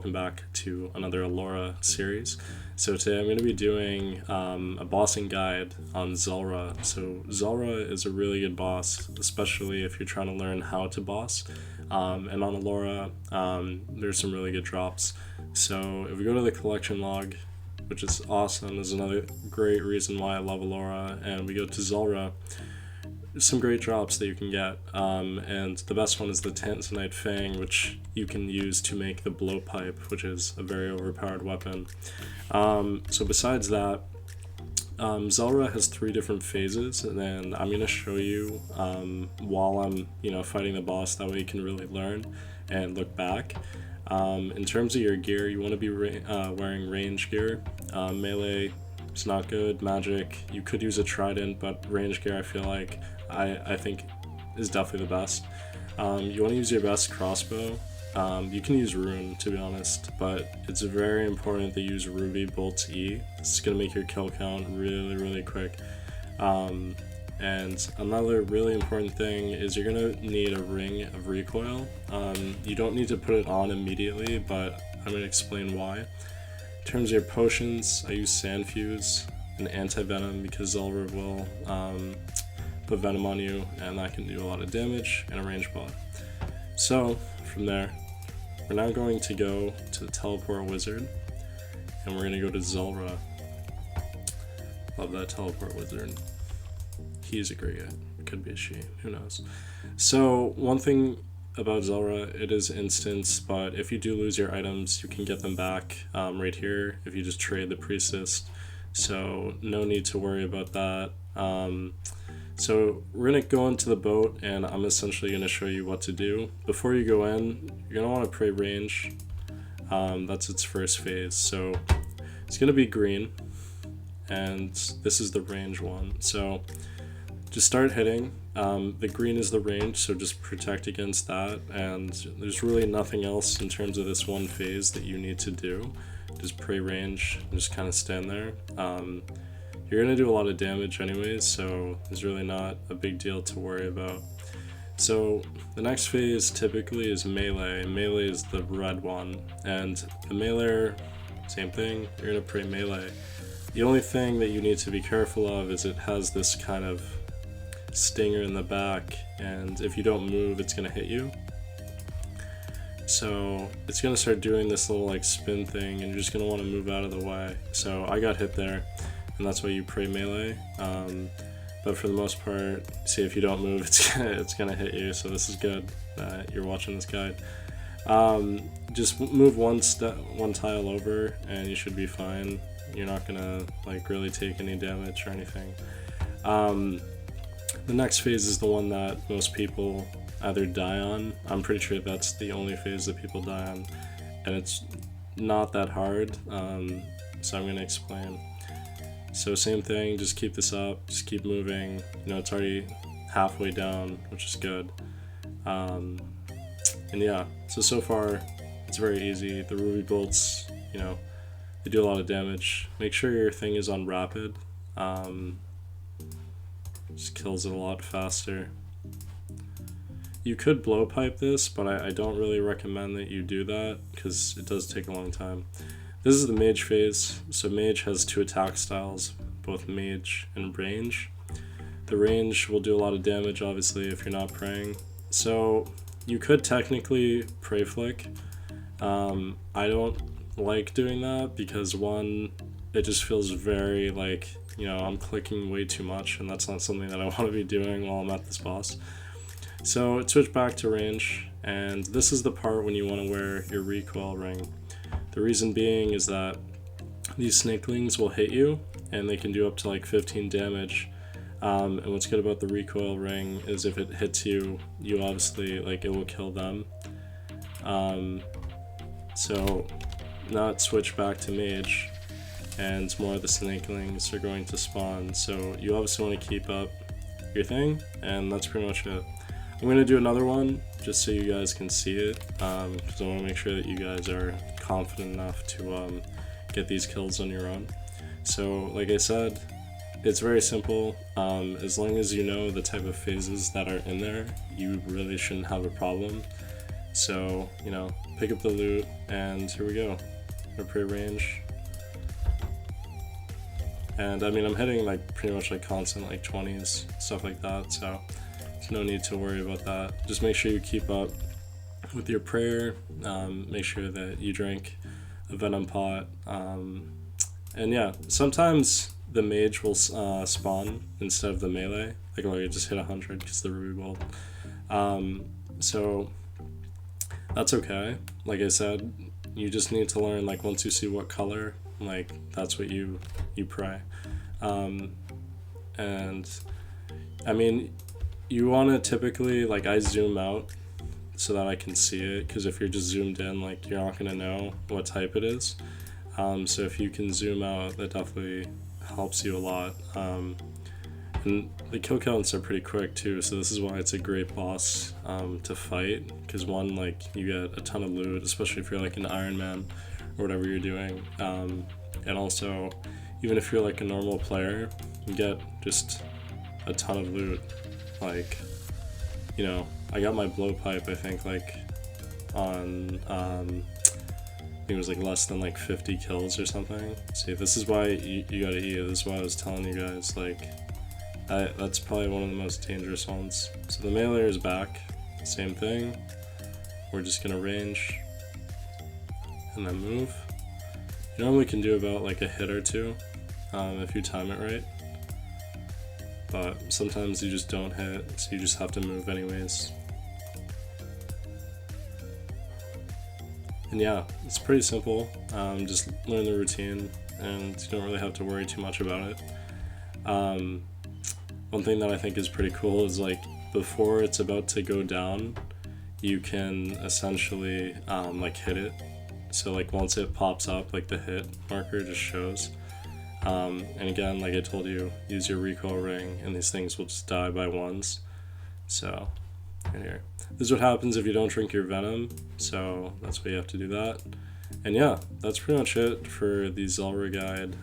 Welcome back to another Alora series. So today I'm going to be doing a bossing guide on Zulrah. So Zulrah is a really good boss, especially if you're trying to learn how to boss. And on Alora, there's some really good drops. So if we go to the collection log, which is awesome, is another great reason why I love Alora, and we go to Zulrah, some great drops that you can get, and the best one is the Tanzanite Fang, which you can use to make the blowpipe, which is a very overpowered weapon. So besides that, Zulrah has 3 different phases, and I'm going to show you while I'm fighting the boss, that way you can really learn and look back. In terms of your gear, you want to be wearing range gear. Melee, it's not good. Magic, you could use a trident, but range gear I think is definitely the best. You want to use your best crossbow. You can use rune, to be honest, but it's very important to use Ruby Bolt E. This is going to make your kill count really quick. And another really important thing is you're going to need a ring of recoil. You don't need to put it on immediately, but I'm going to explain why. In terms of your potions, I use Sand Fuse and Anti-Venom because Zulrah will put Venom on you, and that can do a lot of damage and a range buff. So, from there, we're now going to go to the Teleport Wizard, and we're going to go to Zulrah. Love that Teleport Wizard. He's a great guy. Could be a she, who knows. So, one thing about Zulrah, it is instance, but if you do lose your items, you can get them back right here if you just trade the Priestess. So no need to worry about that. So we're going to go into the boat, and I'm essentially going to show you what to do. Before you go in, you're going to want to pray range. That's its first phase. So it's going to be green, and this is the range one. So just start hitting. The green is the range, so just protect against that, and there's really nothing else in terms of this one phase that you need to do. Just pray range and just kind of stand there. You're going to do a lot of damage anyways, so there's really not a big deal to worry about. So the next phase typically is melee. Melee is the red one, and the melee, same thing, you're going to pray melee. The only thing that you need to be careful of is it has this kind of stinger in the back, and if you don't move, it's going to hit you. So it's going to start doing this little spin thing, and you're just going to want to move out of the way. So I got hit there, and that's why you pray melee. But for the most part, see, if you don't move, it's gonna hit you. So this is good that you're watching this guide. Just move one tile over, and you should be fine. You're not gonna really take any damage or anything. The next phase is the one that most people either die on. I'm pretty sure that's the only phase that people die on, and it's not that hard. So I'm gonna explain. So same thing, just keep this up, just keep moving. It's already halfway down, which is good. And yeah, so far it's very easy. The Ruby Bolts, they do a lot of damage. Make sure your thing is on rapid. Just kills it a lot faster. You could blowpipe this, but I don't really recommend that you do that because it does take a long time. This is the Mage Phase. So Mage has 2 attack styles, both Mage and Range. The Range will do a lot of damage, obviously, if you're not praying. So you could technically pray flick. I don't like doing that because, one, it just feels very I'm clicking way too much, and that's not something that I want to be doing while I'm at this boss. So switch back to range, and this is the part when you want to wear your recoil ring. The reason being is that these snakelings will hit you, and they can do up to 15 damage. And what's good about the recoil ring is if it hits you, you obviously it will kill them. So now switch back to mage, and more of the snakelings are going to spawn. So you obviously want to keep up your thing, and that's pretty much it. I'm going to do another one just so you guys can see it, because I want to make sure that you guys are confident enough to get these kills on your own. So like I said, it's very simple. As long as you know the type of phases that are in there, you really shouldn't have a problem. So, pick up the loot, and here we go. Our prey range. And I mean, I'm hitting like pretty much like constant like 20s, stuff like that, so there's no need to worry about that. Just make sure you keep up with your prayer, make sure that you drink a venom pot, and yeah, sometimes the mage will spawn instead of the melee, like you just hit 100 because the ruby bolt. So that's okay. Like I said, you just need to learn, like once you see what color, like that's what you pray. And I mean, you want to typically, like I zoom out so that I can see it, because if you're just zoomed in, like you're not gonna know what type it is. So if you can zoom out, that definitely helps you a lot. And the kill counts are pretty quick too, so this is why it's a great boss to fight, because one, like you get a ton of loot, especially if you're like an Iron Man or whatever you're doing, and also even if you're like a normal player, you get just a ton of loot. Like, you know, I got my blowpipe, I think, like on I think it was like less than like 50 kills or something. See, this is why you gotta eat. This is why I was telling you guys, like that's probably one of the most dangerous ones. So the melee is back, same thing. We're just gonna range and then move. You normally can do about like a hit or two if you time it right, but sometimes you just don't hit, so you just have to move anyways. And yeah, it's pretty simple. Just learn the routine, and you don't really have to worry too much about it. One thing that I think is pretty cool is, like, before it's about to go down, you can essentially like hit it. So like once it pops up, like the hit marker just shows. And again, like I told you, use your recoil ring, and these things will just die by ones. So right here, this is what happens if you don't drink your venom, so that's why you have to do that. And yeah, that's pretty much it for the Zulrah guide.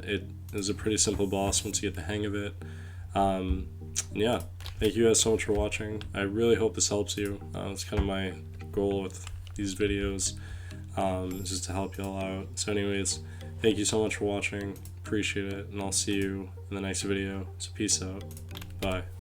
It is a pretty simple boss once you get the hang of it. Yeah, thank you guys so much for watching. I really hope this helps you. It's kind of my goal with these videos, just to help y'all out. So anyways, thank you so much for watching, appreciate it, and I'll see you in the next video. So peace out, bye.